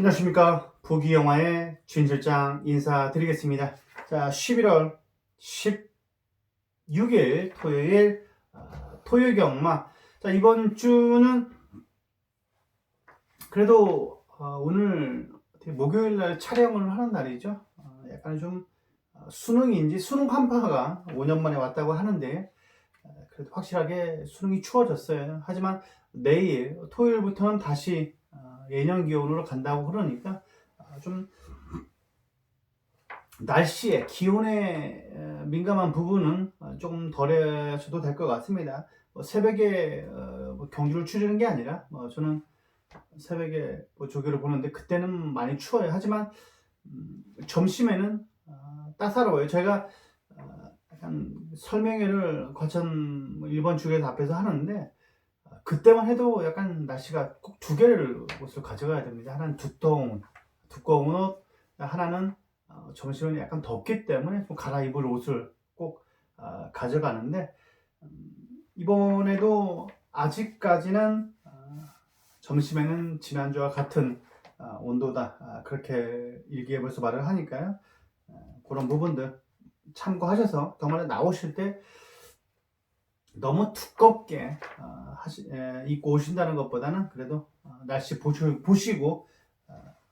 안녕하십니까. 부기영화의 진실장 인사드리겠습니다. 자, 11월 16일 토요일 토요경마. 자, 이번 주는 그래도 오늘 목요일 날 촬영을 하는 날이죠. 약간 좀 수능인지 수능 한파가 5년 만에 왔다고 하는데 그래도 확실하게 수능이 추워졌어요. 하지만 내일 토요일부터는 다시 예년 기온으로 간다고 그러니까 좀 날씨에 기온에 민감한 부분은 조금 덜해져도 될 것 같습니다. 새벽에 경주를 추리는 게 아니라 저는 새벽에 조교를 보는데 그때는 많이 추워요. 하지만 점심에는 따사로워요. 제가 약간 설명회를 과천 1번 주에서 앞에서 하는데 그때만 해도 약간 날씨가 꼭 두 개를 옷을 가져가야 됩니다. 하나는 두꺼운 옷, 하나는 점심은 약간 덥기 때문에 좀 갈아입을 옷을 꼭 가져가는데 이번에도 아직까지는 점심에는 지난주와 같은 온도다, 그렇게 일기예보에서 말을 하니까요. 그런 부분들 참고하셔서 경마에 나오실 때 너무 두껍게 입고 오신다는 것보다는 그래도 날씨 보시고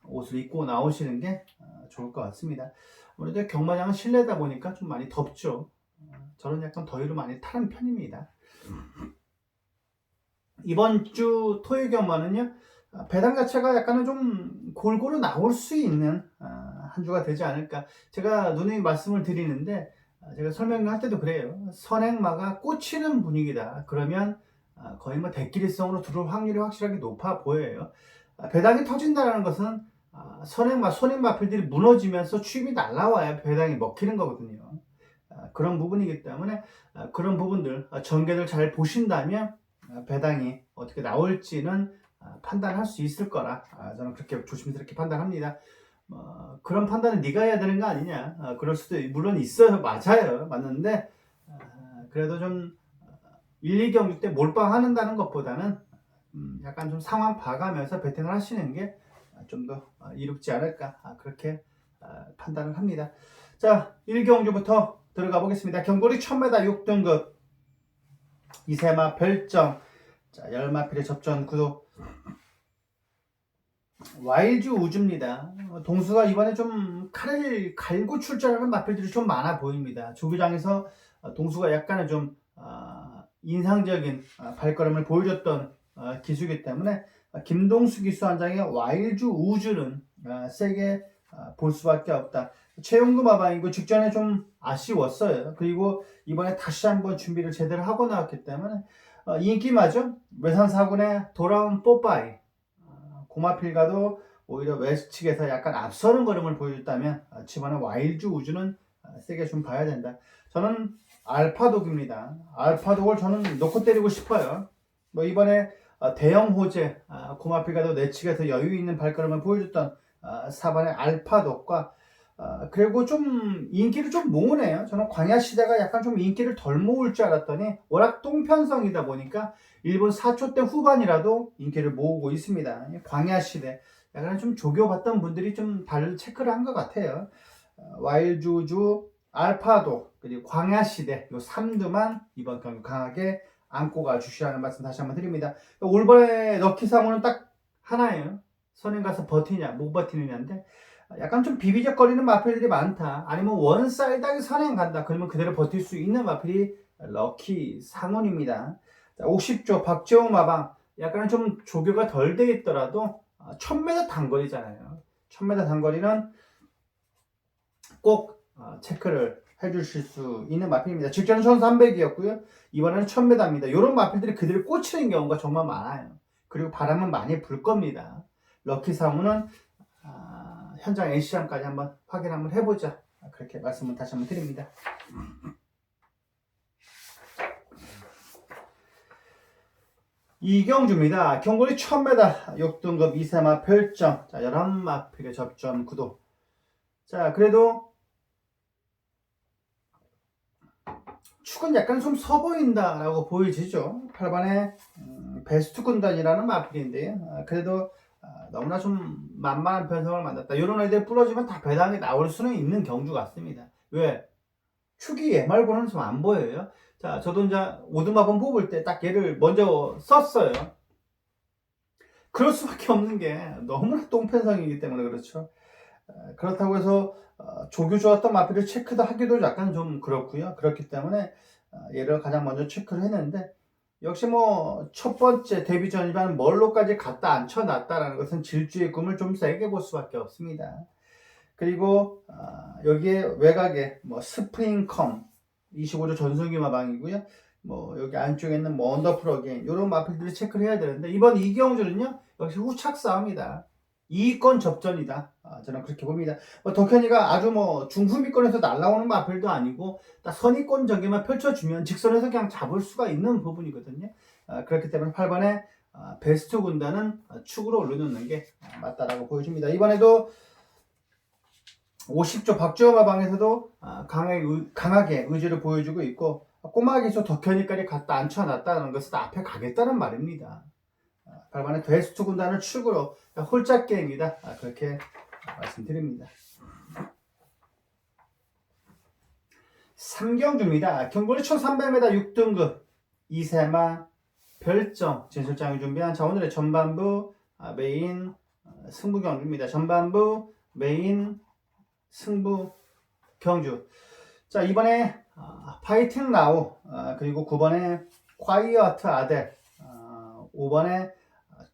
옷을 입고 나오시는 게 좋을 것 같습니다. 아무래도 경마장은 실내다 보니까 좀 많이 덥죠. 저는 약간 더위를 많이 타는 편입니다. 이번 주 토요일 경마는요, 배당 자체가 약간은 좀 골고루 나올 수 있는 한 주가 되지 않을까. 제가 누누이 말씀을 드리는데 제가 설명할 때도 그래요. 선행마가 꽂히는 분위기다. 그러면 거의 대끼리성으로 들어올 확률이 확실하게 높아 보여요. 배당이 터진다는 것은 선행마, 손익마필들이 무너지면서 추입이 날라와야 배당이 먹히는 거거든요. 그런 부분이기 때문에 그런 부분들, 전개를 잘 보신다면 배당이 어떻게 나올지는 판단할 수 있을 거라 저는 그렇게 조심스럽게 판단합니다. 그런 판단은 네가 해야 되는 거 아니냐, 그럴 수도 물론 있어요. 맞아요. 맞는데 그래도 좀 1, 2경주 때 몰빵하는다는 것보다는 약간 좀 상황 봐가면서 배팅을 하시는 게 좀 더 이롭지 않을까, 그렇게 판단을 합니다. 자, 1경주부터 들어가 보겠습니다. 경고리 1000m 6등급 이세마 별정, 자, 10마필의 접전 구도 와일주 우주입니다. 동수가 이번에 좀 칼을 갈고 출전하는 마필들이 좀 많아 보입니다. 조기장에서 동수가 약간은 좀 인상적인 발걸음을 보여줬던 기수이기 때문에 김동수 기수 한 장의 와일주 우주는 세게 볼 수밖에 없다. 최용금 마방이고 직전에 좀 아쉬웠어요. 그리고 이번에 다시 한번 준비를 제대로 하고 나왔기 때문에 인기마죠. 외산사군의 돌아온 뽀빠이, 고마필과도 오히려 외측에서 약간 앞서는 걸음을 보여줬다면 집안의 와일주 우주는 세게 좀 봐야 된다. 저는 알파독입니다. 알파독을 저는 놓고 때리고 싶어요. 이번에 대형 호재, 고마필과도 내측에서 여유 있는 발걸음을 보여줬던 4번의 알파독과 그리고 좀 인기를 좀 모으네요. 저는 광야시대가 약간 좀 인기를 덜 모을 줄 알았더니 워낙 똥편성이다 보니까 일본 4초 때 후반이라도 인기를 모으고 있습니다. 광야시대 약간 좀 조교받던 분들이 좀 잘 체크를 한 것 같아요. 와일주주, 알파도, 그리고 광야시대 이 3두만 이번 경기 강하게 안고 가주시라는 말씀 다시 한번 드립니다. 올번에 럭키상호는 딱 하나예요. 선행 가서 버티냐 못 버티느냐인데 약간 좀 비비적거리는 마필들이 많다. 아니면 원사이드하게 선행 간다. 그러면 그대로 버틸 수 있는 마필이 럭키 상원입니다. 50조 박재홍 마방, 약간 좀 조교가 덜 돼 있더라도 1000m 단거리잖아요. 1000m 단거리는 꼭 체크를 해주실 수 있는 마필입니다. 직전은 1300이었고요. 이번에는 1000m입니다. 이런 마필들이 그대로 꽂히는 경우가 정말 많아요. 그리고 바람은 많이 불 겁니다. 럭키 상우는 현장 NC장까지 한번 확인 한번 해보자, 그렇게 말씀을 다시 한번 드립니다. 이경주입니다. 경고리 1000m 6등급 이세마 별정, 자, 11마필의 접전 구도. 자, 그래도 축은 약간 좀 서 보인다라고 보여지죠. 8번에 베스트 군단이라는 마필인데요. 그래도 너무나 좀 만만한 편성을 만났다. 이런 애들 부러지면 다 배당에 나올 수는 있는 경주 같습니다. 왜? 축이 얘 말고는 좀 안 보여요. 자, 저도 이제 오두마번 뽑을 때 딱 얘를 먼저 썼어요. 그럴 수밖에 없는 게 너무나 똥편성이기 때문에 그렇죠. 그렇다고 해서 조교 좋았던 마필을 체크도 하기도 약간 좀 그렇고요. 그렇기 때문에 얘를 가장 먼저 체크를 했는데, 역시 뭐 첫 번째 데뷔 전이반 멀로까지 갖다 앉혀놨다라는 것은 질주의 꿈을 좀 세게 볼 수밖에 없습니다. 그리고 여기에 외곽에 뭐 스프링컴 25조 전성기 마방이고요. 뭐 여기 안쪽에 있는 뭐 언더풀 어게인 이런 마필들을 체크를 해야 되는데, 이번 이경주는요 역시 후착 싸움이다. 이권 접전이다. 저는 그렇게 봅니다. 덕현이가 아주 뭐 중후미권에서 날라오는 마필도 아니고 딱 선의권 전개만 펼쳐주면 직선에서 그냥 잡을 수가 있는 부분이거든요. 그렇기 때문에 8번에 베스트 군단은 축으로 올려놓는 게 맞다라고 보여집니다. 이번에도 50조 박주호 마방에서도 강하게 의지를 보여주고 있고, 꼬마기수 덕현이까지 갖다 앉혀놨다는 것은 앞에 가겠다는 말입니다. 8번에 베스트 군단을 축으로 홀짝 게임이다. 그렇게 말씀드립니다. 3경주입니다. 경고리 1300m 6등급 이세마 별정 진실장이 준비한 오늘의 전반부 메인 승부 경주입니다. 전반부 메인 승부 경주. 자, 이번에 파이팅 나우, 그리고 9번에 콰이어트 아델, 5번에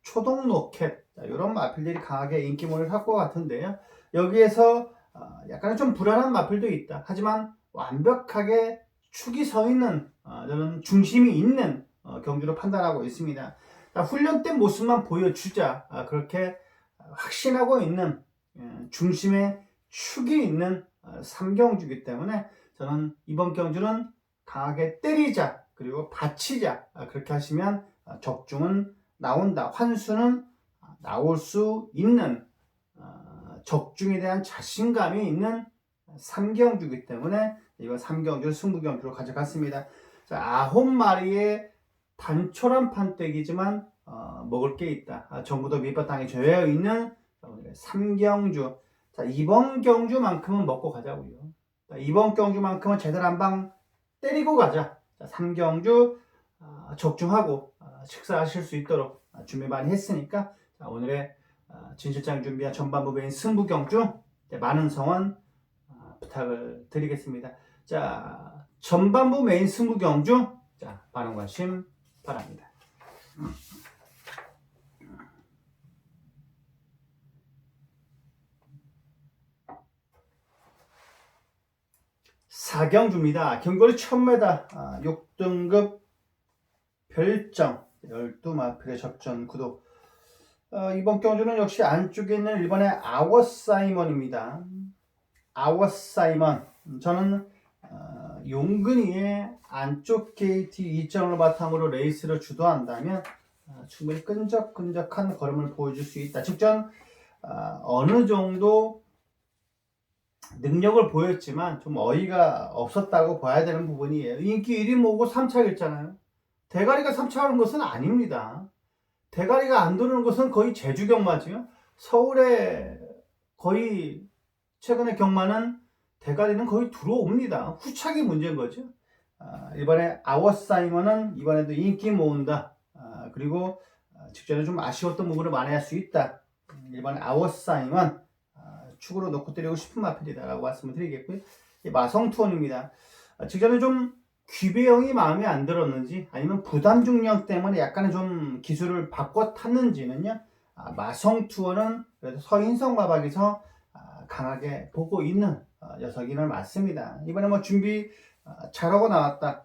초동 로켓, 이런 마필들이 강하게 인기몰을 할 것 같은데요. 여기에서 약간 좀 불안한 마필도 있다. 하지만 완벽하게 축이 서 있는, 저는 중심이 있는 경주로 판단하고 있습니다. 훈련된 모습만 보여주자, 그렇게 확신하고 있는 중심의 축이 있는 3경주이기 때문에 저는 이번 경주는 강하게 때리자, 그리고 받치자, 그렇게 하시면 적중은 나온다, 환수는 나올 수 있는, 적중에 대한 자신감이 있는 3경주이기 때문에 이번 3경주 승부경주로 가져갔습니다. 자, 9마리의 단촐한 판때기지만 먹을 게 있다. 전부 다 밑바탕에 조여 있는 3경주. 자, 이번 경주만큼은 먹고 가자고요. 자, 이번 경주만큼은 제대로 한 방 때리고 가자. 자, 3경주 적중하고 식사하실 수 있도록 준비 많이 했으니까, 자, 오늘의 진실장 준비한 전반부 메인 승부 경주 많은 성원 부탁을 드리겠습니다. 자, 전반부 메인 승부 경주, 자, 많은 관심 바랍니다. 4경주입니다. 경거리 1000m 6등급 별정 12마필의 접전 구도. 이번 경주는 역시 안쪽에 있는 1번의 아워사이먼입니다. 아워사이먼, 저는 용근이의 안쪽 게이트 2점을 바탕으로 레이스를 주도한다면 충분히 끈적끈적한 걸음을 보여줄 수 있다. 직전 어느 정도 능력을 보였지만 좀 어이가 없었다고 봐야 되는 부분이에요. 인기 1위 모으고 3차 했잖아요. 대가리가 3차 하는 것은 아닙니다. 대가리가 안 도는 것은 거의 제주 경마지요. 서울에 거의 최근에 경마는 대가리는 거의 들어옵니다. 후착이 문제인 거죠. 이번에 아워사이먼은 이번에도 인기 모은다. 그리고 직전에 좀 아쉬웠던 부분을 만회할 수 있다. 이번에 아워사이먼 축으로 넣고 때리고 싶은 마필이다 라고 말씀을 드리겠고요. 마성투원입니다. 직전에 좀 귀배형이 마음에 안 들었는지, 아니면 부담 중량 때문에 약간의 좀 기술을 바꿔 탔는지는요, 마성투원은 그래도 서인성 마박에서 강하게 보고 있는 녀석임을 맞습니다. 이번에 뭐 준비 잘하고 나왔다,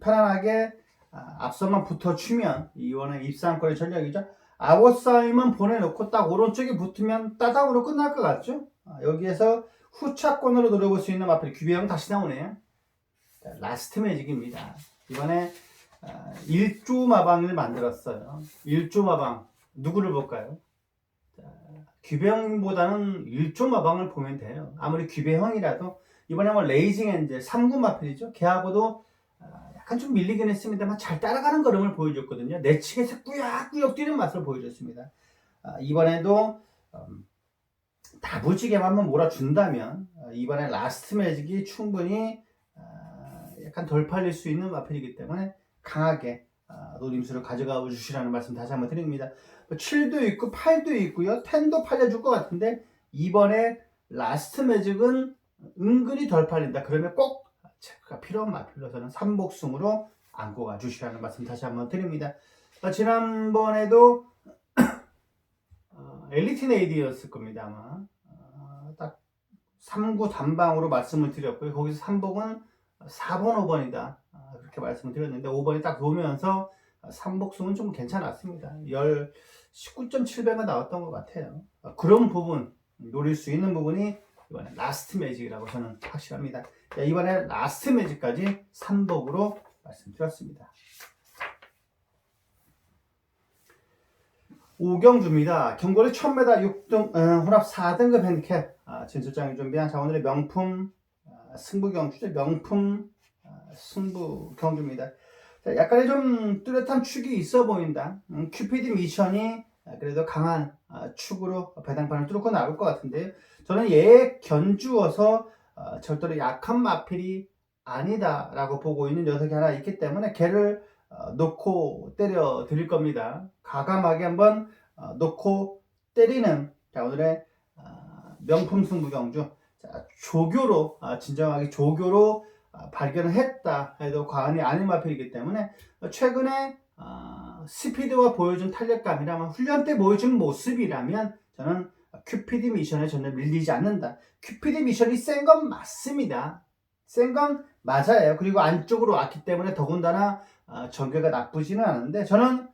편안하게 앞서만 붙어주면 이번에 입상권의 전략이죠. 아워싸임은 보내놓고 딱 오른쪽에 붙으면 따당으로 끝날 것 같죠. 여기에서 후차권으로 노려볼 수 있는 마필 귀배형 다시 나오네요. 자, 라스트 매직입니다. 이번에 1조 마방을 만들었어요. 1조 마방 누구를 볼까요? 자, 귀배형보다는 1조 마방을 보면 돼요. 아무리 귀배형이라도 이번에 뭐 레이징 엔젤 3구 마필이죠. 걔하고도 약간 좀 밀리긴 했습니다만 잘 따라가는 걸음을 보여줬거든요. 내측에서 꾸역꾸역 뛰는 맛을 보여줬습니다. 이번에도 다부지게만 한번 몰아준다면 이번에 라스트 매직이 충분히 약간 덜 팔릴 수 있는 마필이기 때문에 강하게 노림수를 가져가 주시라는 말씀 다시 한번 드립니다. 7도 있고 8도 있고요. 10도 팔려줄 것 같은데 이번에 라스트 매직은 은근히 덜 팔린다. 그러면 꼭 체크가 필요한 마필로 저는 3복승으로 안고 가 주시라는 말씀 다시 한번 드립니다. 지난번에도 엘리트 네이디였을 겁니다. 아마 딱 3구 단방으로 말씀을 드렸고요. 거기서 3복은 4번, 5번이다. 그렇게 말씀을 드렸는데 5번이 딱 놓으면서 3복승은 좀 괜찮았습니다. 19.7배가 나왔던 것 같아요. 그런 부분, 노릴 수 있는 부분이 이번에 라스트 매직이라고 저는 확실합니다. 이번에 라스트 매직까지 3복으로 말씀드렸습니다. 오경주입니다. 경거리 1000m 6등, 혼합 4등급 핸디캡 진출장이 준비한 자 오늘의 명품 승부경주죠. 명품 승부경주입니다. 자, 약간의 좀 뚜렷한 축이 있어 보인다. 큐피드 미션이 그래도 강한 축으로 배당판을 뚫고 나올 것 같은데 저는 얘에 견주어서 절대로 약한 마필이 아니다 라고 보고 있는 녀석이 하나 있기 때문에 걔를 놓고 때려 드릴 겁니다. 과감하게 한번 놓고 때리는 자 오늘의 명품 승부경주. 자, 조교로 진정하게 조교로 발견을 했다 해도 과언이 아닌 마필이기 때문에 최근에 스피드와 보여준 탄력감이라면 훈련 때 보여준 모습이라면 저는 큐피드 미션에 전혀 밀리지 않는다. 큐피드 미션이 센 건 맞습니다. 센 건 맞아요. 그리고 안쪽으로 왔기 때문에 더군다나 전개가 나쁘지는 않은데 저는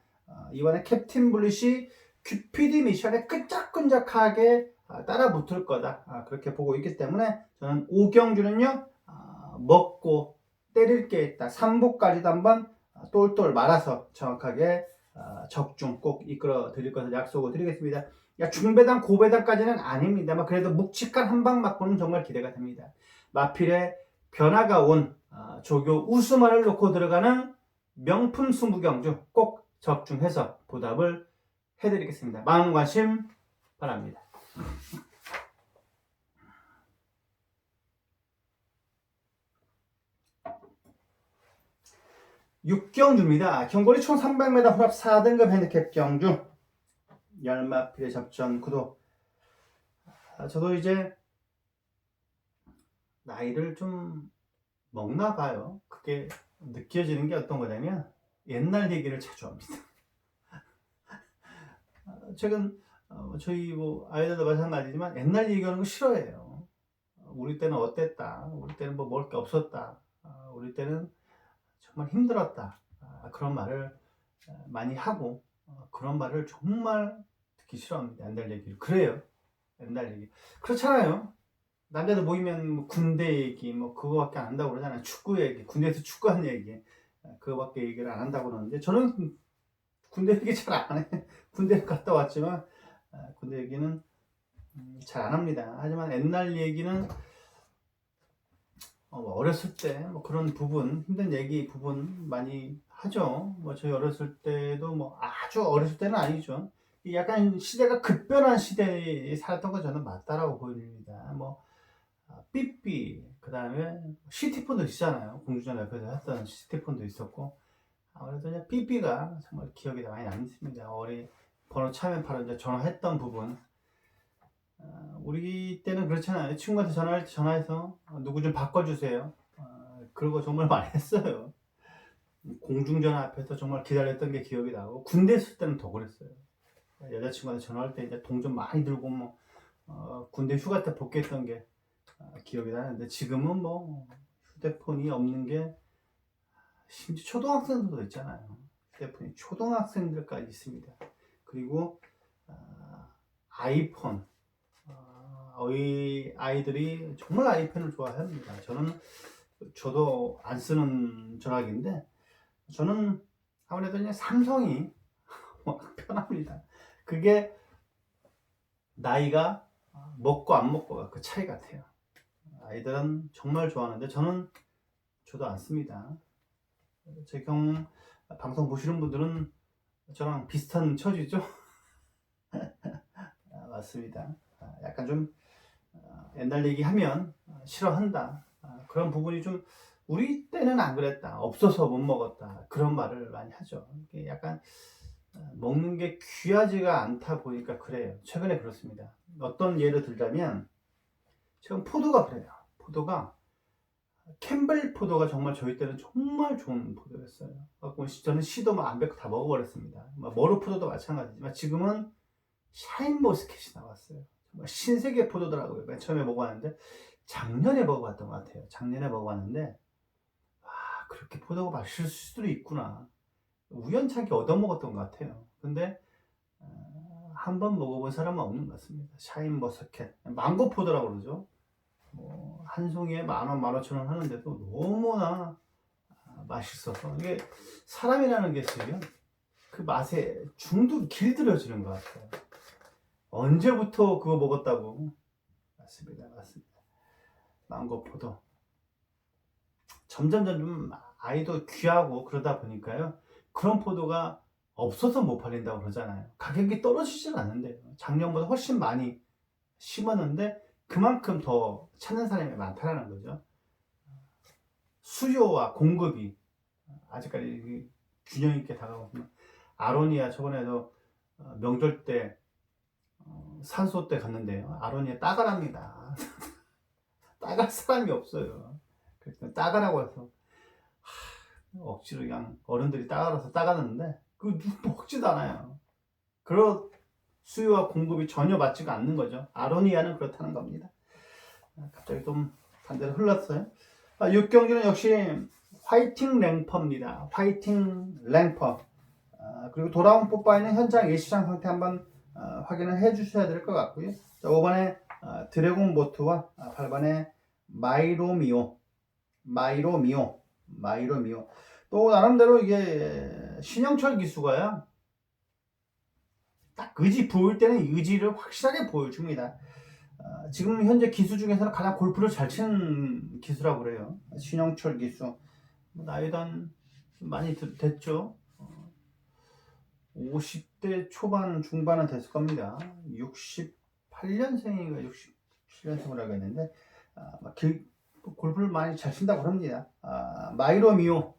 이번에 캡틴 블릿이 큐피드 미션에 끈적끈적하게 따라 붙을 거다. 그렇게 보고 있기 때문에 저는 오경주는요 먹고 때릴 게 있다. 3복까지도 한번 똘똘 말아서 정확하게 적중 꼭 이끌어 드릴 것을 약속을 드리겠습니다. 중배당 고배당까지는 아닙니다만 그래도 묵직한 한방 맞고는 정말 기대가 됩니다. 마필의 변화가 온 조교 우스만을 놓고 들어가는 명품 승부경주 꼭 적중해서 보답을 해드리겠습니다. 많은 관심 바랍니다. 육경주입니다. 경거리 총 300m 혼합 4등급 핸디캡 경주 10마필의 접전 구도. 저도 이제 나이를 좀 먹나 봐요. 그게 느껴지는 게 어떤 거냐면 옛날 얘기를 자주 합니다. 최근 저희 뭐 아이들도 마찬가지지만 옛날 얘기하는 거 싫어해요. 우리 때는 어땠다. 우리 때는 뭐 먹을 게 없었다. 우리 때는 정말 힘들었다. 그런 말을 많이 하고 그런 말을 정말 듣기 싫어합니다. 옛날 얘기를. 그래요. 옛날 얘기. 그렇잖아요. 남자들 모이면 뭐 군대 얘기 뭐 그거밖에 안 한다고 그러잖아요. 축구 얘기. 군대에서 축구하는 얘기. 그거밖에 얘기를 안 한다고 그러는데 저는 군대 얘기 잘 안 해. 군대 갔다 왔지만 군대 얘기는 잘 안 합니다. 하지만 옛날 얘기는 어렸을 때 뭐 그런 부분 힘든 얘기 부분 많이 하죠. 뭐 저희 어렸을 때도 뭐 아주 어렸을 때는 아니죠. 약간 시대가 급변한 시대에 살았던 거 저는 맞다라고 보입니다. 뭐 삐삐 그 다음에 시티폰도 있잖아요. 공주전 옆에서 했던 시티폰도 있었고 아무래도 이제 삐삐가 정말 기억에 많이 남습니다. 어리 번호 차면바로 이제 전화했던 부분. 우리 때는 그렇잖아요. 친구한테 전화할 때 전화해서 누구 좀 바꿔주세요. 그런 거 정말 많이 했어요. 공중전화 앞에서 정말 기다렸던 게 기억이 나고 군대 있을 때는 더 그랬어요. 여자친구한테 전화할 때 이제 돈 좀 많이 들고 뭐 군대 휴가 때 복귀했던 게 기억이 나는데 지금은 뭐 휴대폰이 없는 게 심지어 초등학생들도 있잖아요. 휴대폰이 초등학생들까지 있습니다. 그리고 아이폰 아이들이 정말 아이폰을 좋아합니다. 저도 안 쓰는 전화기인데 저는 아무래도 그냥 삼성이 편합니다. 그게 나이가 먹고 안 먹고가 그 차이 같아요. 아이들은 정말 좋아하는데 저도 안 씁니다. 제 방송 보시는 분들은 저랑 비슷한 처지죠. 같습니다. 약간 좀 옛날 얘기하면 싫어한다. 그런 부분이 좀 우리 때는 안 그랬다. 없어서 못 먹었다. 그런 말을 많이 하죠. 이게 약간 먹는 게 귀하지가 않다 보니까 그래요. 최근에 그렇습니다. 어떤 예를 들자면 지금 포도가 그래요. 포도가 캠벨 포도가 정말 저희 때는 정말 좋은 포도였어요. 저는 시도 안 뱉고 다 먹어버렸습니다. 머루 포도도 마찬가지지만 지금은 샤인머스켓이 나왔어요. 정말 신세계 포도더라고요. 맨 처음에 먹어봤는데 작년에 먹어봤던 것 같아요. 작년에 먹어봤는데 그렇게 포도가 맛있을 수도 있구나. 우연찮게 얻어먹었던 것 같아요. 근데 한 번 먹어본 사람은 없는 것 같습니다. 샤인머스켓, 망고 포도라고 그러죠. 한 송이에 10,000원, 15,000원 하는데도 너무나 맛있어서 이게 사람이라는 게 있으면 그 맛에 길들여지는 것 같아요. 언제부터 그거 먹었다고? 맞습니다. 망고 포도. 점점 좀 아이도 귀하고 그러다 보니까요. 그런 포도가 없어서 못 팔린다고 그러잖아요. 가격이 떨어지질 않는데요. 작년보다 훨씬 많이 심었는데 그만큼 더 찾는 사람이 많다는 거죠. 수요와 공급이 아직까지 균형 있게 다가오면 아로니아 저번에도 명절 때 산소 때 갔는데요. 아로니아 따가랍니다. 따갈 사람이 없어요. 그래서 따가라고 해서 억지로 그냥 어른들이 따가라서 따가는데 그 누구 먹지도 않아요. 그런 수요와 공급이 전혀 맞지가 않는 거죠. 아로니아는 그렇다는 겁니다. 갑자기 좀 반대로 흘렀어요. 6경주는 역시 화이팅 랭퍼입니다. 화이팅 랭퍼. 그리고 돌아온 뽀빠이는 현장 예시장 상태 한번 확인을 해 주셔야 될 것 같고요. 자, 5번에 드래곤 보트와 8번에 마이로미오. 또 나름대로 이게 신영철 기수가요. 딱 의지 보일 때는 의지를 확실하게 보여줍니다. 지금 현재 기수 중에서는 가장 골프를 잘 치는 기수라고 그래요. 신영철 기수. 나이도 한 많이 됐죠. 50대 초반 중반은 됐을 겁니다. 68년생인가 67년생으로 알고 있는데 골프를 많이 잘 친다고 합니다. 마이로미오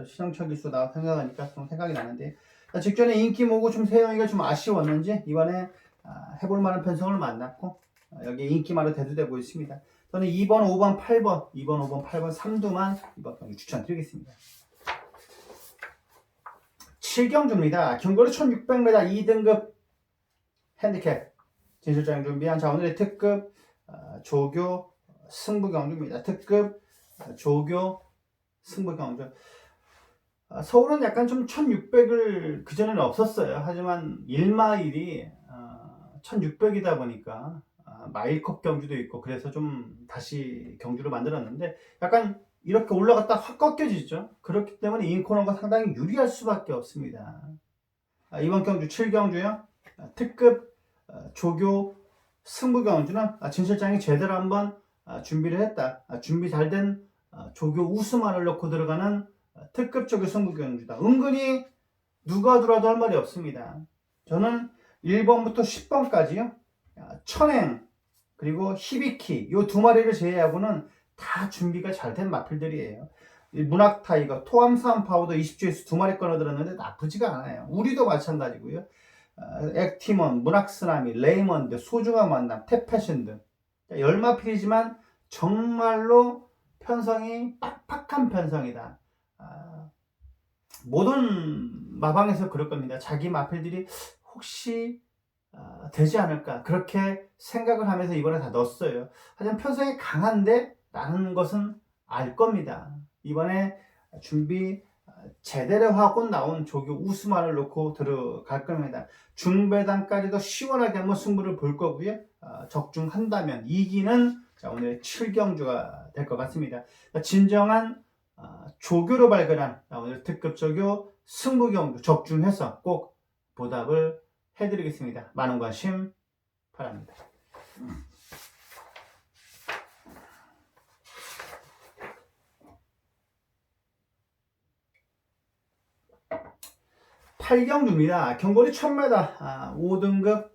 신영철 기수 나와 생각하니까 좀 생각이 나는데 직전에 인기모고 좀 세영이가 좀 아쉬웠는지 이번에 해볼 만한 편성을 만났고 여기에 인기마로 대두되고 있습니다. 저는 2번, 5번, 8번 3두만 이번 경기 추천드리겠습니다. 7경주입니다. 경거리 1600m 2등급 핸디캡 진실장 준비한 자 오늘의 특급 조교 승부경주입니다. 특급 조교 승부경주. 서울은 약간 좀 1600을 그전에는 없었어요. 하지만 1마일이 1600이다 보니까 마일컵 경주도 있고 그래서 좀 다시 경주를 만들었는데 약간 이렇게 올라갔다 확 꺾여지죠. 그렇기 때문에 인코너가 상당히 유리할 수밖에 없습니다. 이번 경주 7경주요. 특급 조교 승부 경주는 진 실장이 제대로 한번 준비를 했다. 준비 잘 된 조교 우수만을 넣고 들어가는 특급 조교 승부 경주다. 은근히 누가 들어도 할 말이 없습니다. 저는 1번부터 10번까지요. 천행 그리고 히비키 이 두 마리를 제외하고는 다 준비가 잘 된 마필들이에요. 문학 타이거, 토암산 파우더 20주에서 두 마리 끊어들었는데 나쁘지가 않아요. 우리도 마찬가지고요. 액티먼, 문학 쓰나미, 레이먼드, 소중한 만남, 탭패션 등 10마필이지만 정말로 편성이 빡빡한 편성이다. 모든 마방에서 그럴 겁니다. 자기 마필들이 혹시 되지 않을까 그렇게 생각을 하면서 이번에 다 넣었어요. 하지만 편성이 강한데 라는 것은 알 겁니다. 이번에 준비 제대로 하고 나온 조교 우스만을 놓고 들어갈 겁니다. 중배당까지도 시원하게 한번 승부를 볼 거고요. 적중한다면 이기는 오늘 7경주가 될 것 같습니다. 진정한 조교로 발견한 오늘 특급 조교 승부경주 적중해서 꼭 보답을 해드리겠습니다. 많은 관심 바랍니다. 8경주입니다. 경거리 1000m 5등급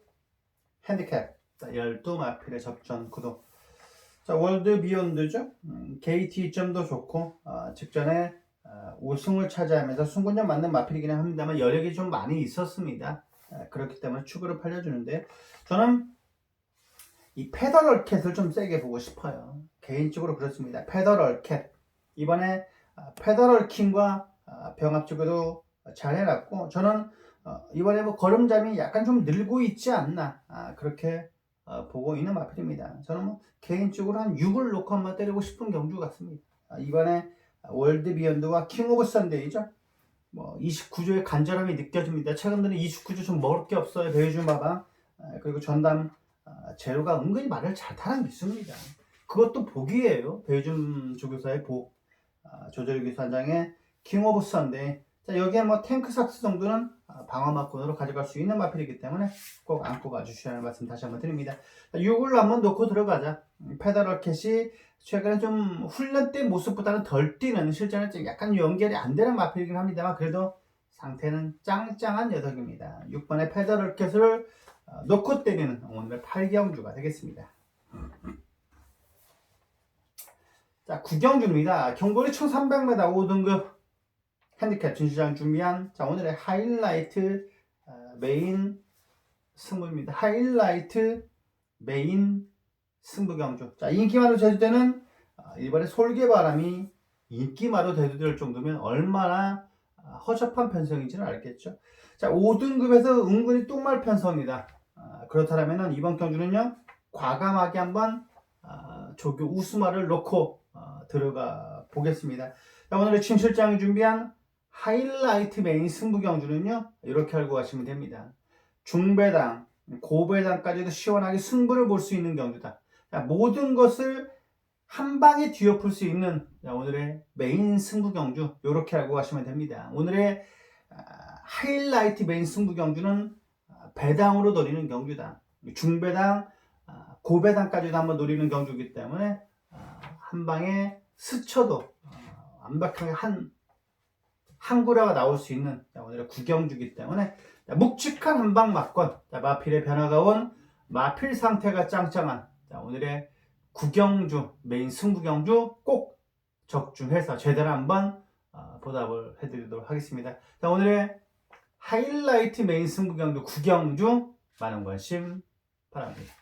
핸디캡 12마필의 접전 구도. 자, 월드 비욘드죠. 게이트 이점도 좋고 직전에 우승을 차지하면서 승부전 맞는 마필이긴 합니다만 여력이 좀 많이 있었습니다. 그렇기 때문에 추구를 팔려주는데 저는 이 페더럴 캣을 좀 세게 보고 싶어요. 개인적으로 그렇습니다. 페더럴 캣 이번에 페더럴 킹과 병합적으로 잘 해놨고 저는 이번에 뭐 걸음잠이 약간 좀 늘고 있지 않나 그렇게 보고 있는 마필입니다. 저는 뭐 개인적으로 한 6을 놓고 한번 때리고 싶은 경주 같습니다. 이번에 월드 비욘드와 킹 오브 선데이죠. 뭐 29조의 간절함이 느껴집니다. 최근 들은 29조 좀 먹을 게 없어요. 배우준 마방 그리고 전담 제로가 은근히 말을 잘 타는 기수입니다. 그것도 복이에요. 배우준 조교사의 복. 조절 기사장의 킹 오브 선데이. 자, 여기에 뭐 탱크 삭스 정도는 방어막권으로 가져갈 수 있는 마필이기 때문에 꼭 안고 가주시라는 말씀 다시 한번 드립니다. 6을 한번 놓고 들어가자. 페더럴 캣이 최근에 좀 훈련 때 모습보다는 덜 뛰는 실전에 좀 약간 연결이 안 되는 마필이긴 합니다만 그래도 상태는 짱짱한 녀석입니다. 6번의 페더럴 캣을 놓고 때리는 오늘의 8경주가 되겠습니다. 자, 9경주입니다. 경거리 1300m 5등급 핸디캡 진시장 준비한 자 오늘의 하이라이트 메인 승부입니다. 하이라이트 메인 승부 경주. 자 인기마루 제주대는 이번에 솔개바람이 인기마루 대두될 정도면 얼마나 허접한 편성인지는 알겠죠. 자 5등급에서 은근히 똥말 편성이다. 그렇다면 이번 경주는요 과감하게 한번 조교 우스마를 놓고 들어가 보겠습니다. 자, 오늘의 침 실장이 준비한 하이라이트 메인 승부 경주는요 이렇게 알고 가시면 됩니다. 중배당, 고배당까지도 시원하게 승부를 볼 수 있는 경주다. 자, 모든 것을 한 방에 뒤엎을 수 있는 오늘의 메인 승부 경주 이렇게 알고 가시면 됩니다. 오늘의 하이라이트 메인 승부 경주는 배당으로 노리는 경주다. 중배당, 고배당까지도 한번 노리는 경주이기 때문에 한 방에 스쳐도 완벽하게 한 구라가 나올 수 있는 오늘의 구경주이기 때문에 묵직한 한방 막권 마필의 변화가 온 마필 상태가 짱짱한 오늘의 구경주 메인 승부경주 꼭 적중해서 제대로 한번 보답을 해드리도록 하겠습니다. 자, 오늘의 하이라이트 메인 승부경주 구경주 많은 관심 바랍니다.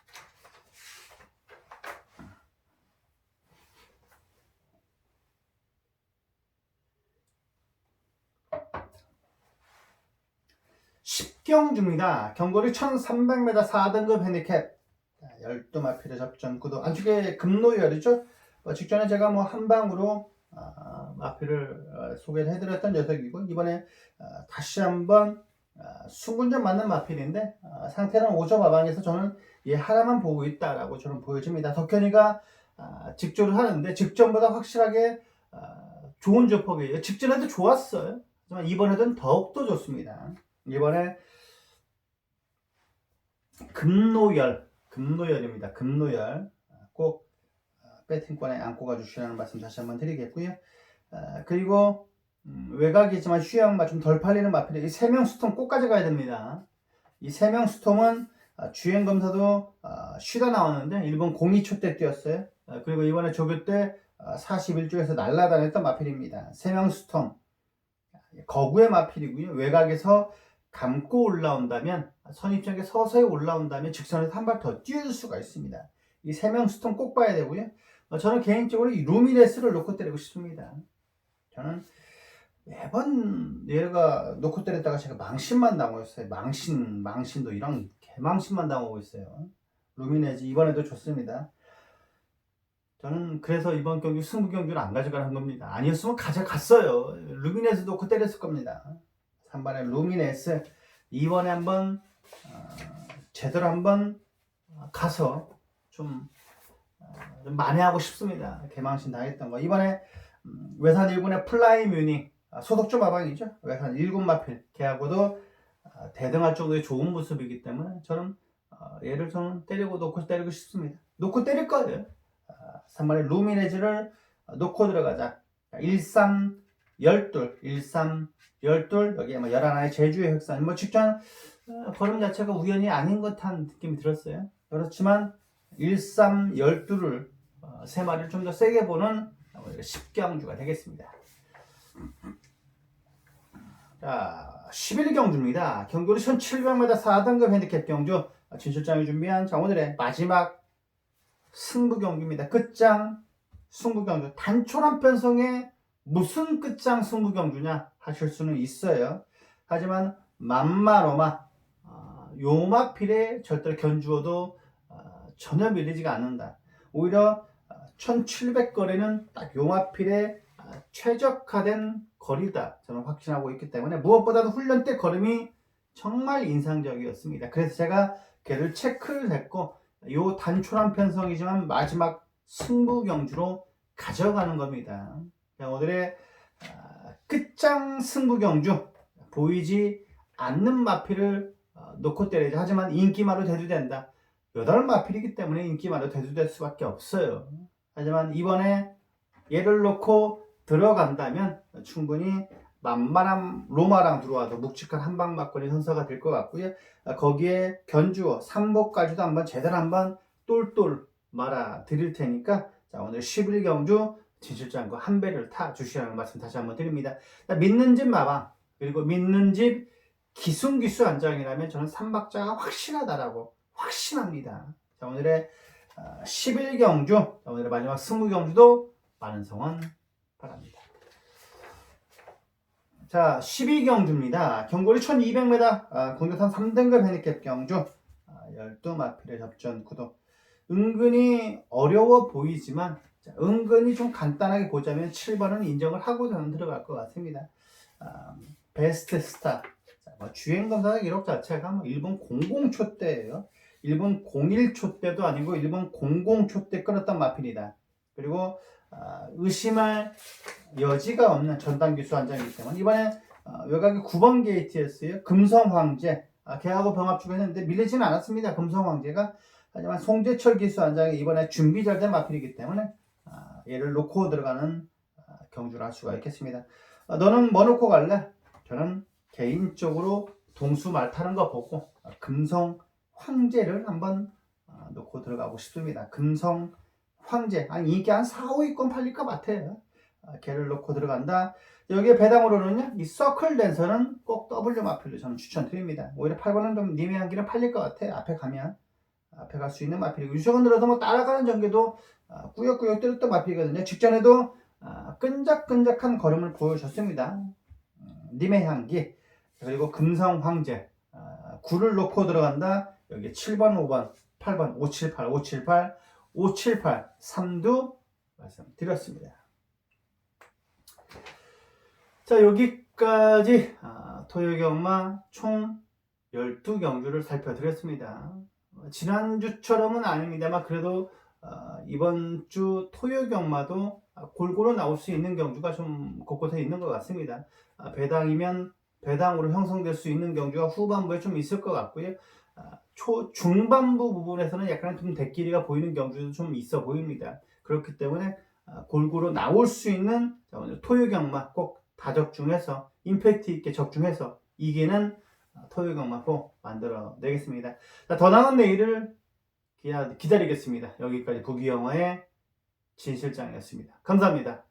경주입니다. 경거리 1300m 4등급 핸디캡 12마필의 접전 구도 안쪽에 금노열이죠. 직전에 제가 뭐 한방으로 마필을 소개를 해드렸던 녀석이고 이번에 다시 한번 승군전 맞는 마필인데 상태는 5점 마방에서 저는 얘 하나만 보고 있다라고 저는 보여집니다. 덕현이가 직조를 하는데 직전보다 확실하게 좋은 조폭이에요. 직전에도 좋았어요. 하지만 이번에는 더욱더 좋습니다. 이번에 금노열입니다. 금노열 꼭 배팅권에 안고 가주시라는 말씀 다시 한번 드리겠고요. 그리고 외곽이지만 휴양마 좀 덜 팔리는 마필이 이 3명 스톰 꼭 가져가야 됩니다. 이 3명 스톰은 주행검사도 쉬다 나왔는데 일본 02초 때 뛰었어요. 그리고 이번에 조교 때 41조에서 날라다녔던 마필입니다. 3명 스톰 거구의 마필이고요. 외곽에서 감고 올라온다면 선입장에 서서히 올라온다면 직선에서 한 발 더 뛰어줄 수가 있습니다. 이 3명 스톤 꼭 봐야 되고요. 저는 개인적으로 이 루미네스를 놓고 때리고 싶습니다. 저는 매번 얘가 놓고 때렸다가 제가 망신만 당하고 있어요. 망신도 이런 개망신만 당하고 있어요. 루미네스 이번에도 좋습니다. 저는 그래서 이번 경기 승부 경기를 안 가져가는 겁니다. 아니었으면 가져갔어요. 루미네스 놓고 때렸을 겁니다. 3번에 루미네스 이번에 한번 제대로 한번 가서 좀 만회하고 싶습니다. 개망신 당했던 거. 이번에 외산 1군의 플라이 뮤닝 소속주 마방이죠. 외산 1군 마필 걔하고도 대등할 정도의 좋은 모습이기 때문에 저는 얘를 좀 때리고 놓고 때리고 싶습니다. 놓고 때릴 거예요. 3번에 루미네즈를 놓고 들어가자. 13 12 13 12 여기에 뭐 11의 제주의 획산 뭐 직전 걸음 자체가 우연이 아닌 듯한 느낌이 들었어요. 그렇지만 1, 3, 12를 세 마리를 좀 더 세게 보는 10경주가 되겠습니다. 자, 11경주입니다. 경주로 1700m 4등급 핸디캡 경주 진실장이 준비한 자, 오늘의 마지막 승부 경주입니다. 끝장 승부 경주. 단촐한 편성에 무슨 끝장 승부 경주냐 하실 수는 있어요. 하지만 만마로마 요마필에 절대로 견주어도 전혀 밀리지가 않는다. 오히려 1700거리는 딱 요마필에 최적화된 거리다 저는 확신하고 있기 때문에 무엇보다도 훈련 때 걸음이 정말 인상적이었습니다. 그래서 제가 걔를 체크를 했고 요 단촐한 편성이지만 마지막 승부 경주로 가져가는 겁니다. 오늘의 끝장 승부 경주 보이지 않는 마필을 놓고 때리자. 하지만 인기마로 대두된다. 8마필이기 때문에 인기마로 대두될 수밖에 없어요. 하지만 이번에 얘를 놓고 들어간다면 충분히 만만한 로마랑 들어와도 묵직한 한방 막걸리 선서가 될 것 같고요. 거기에 견주어 3복까지도 한번 제대로 한번 똘똘 말아 드릴 테니까 자, 오늘 11경주 진실장과 한 배를 타 주시라는 말씀 다시 한번 드립니다. 자, 믿는 집 마방 그리고 믿는 집 기순기수 안장이라면 저는 3박자가 확실하다라고 확신합니다. 자, 오늘의 11경주 오늘의 마지막 20경주도 많은 성원 바랍니다. 자, 12경주입니다. 경고리 1200m 공격탄 3등급 핸디캡 경주 12마필의 접전 구도. 은근히 어려워 보이지만 자, 은근히 좀 간단하게 보자면 7번은 인정을 하고 저는 들어갈 것 같습니다. 베스트 스타 주행검사 기록 자체가 뭐 일본 00초 때예요. 일본 01초 때도 아니고 일본 00초 때 끌었던 마필이다. 그리고 의심할 여지가 없는 전담기수 안장이기 때문에 이번에 외곽이 9번 게이트였어요. 금성황제 걔하고 병합주고 했는데 밀리지는 않았습니다. 금성황제가. 하지만 송재철 기수 안장이 이번에 준비 잘 된 마필이기 때문에 얘를 놓고 들어가는 경주를 할 수가 있겠습니다. 너는 뭐 놓고 갈래? 저는 개인적으로 동수 말 타는 거 보고 금성 황제를 한번 놓고 들어가고 싶습니다. 금성 황제 이게 한 4, 5위권 팔릴 것 같아요. 걔를 놓고 들어간다. 여기에 배당으로는요 이 서클 댄서는 꼭 W 마필로 저는 추천드립니다. 오히려 8번은 좀 님의 향기는 팔릴 것 같아. 앞에 가면 앞에 갈 수 있는 마필이고 유정은 들어서 뭐 따라가는 전개도 꾸역꾸역 때렸던 마필이거든요. 직전에도 끈적끈적한 걸음을 보여줬습니다. 님의 향기 그리고 금성 황제 9를 놓고 들어간다. 여기 7번, 5번, 8번, 578, 578, 578, 3두 말씀드렸습니다. 자, 여기까지 토요경마 총 12경주를 살펴드렸습니다. 지난주처럼은 아닙니다만 그래도 이번 주 토요경마도 골고루 나올 수 있는 경주가 좀 곳곳에 있는 것 같습니다. 배당이면 배당으로 형성될 수 있는 경주가 후반부에 좀 있을 것 같고요. 중반부 부분에서는 약간 좀 대끼리가 보이는 경주도 좀 있어 보입니다. 그렇기 때문에 골고루 나올 수 있는 오늘 토요경마 꼭 다 적중해서 임팩트 있게 적중해서 이기는 토요경마 꼭 만들어 내겠습니다. 자, 더 나은 내일을 기다리겠습니다. 여기까지 부기영화의 진실장이었습니다. 감사합니다.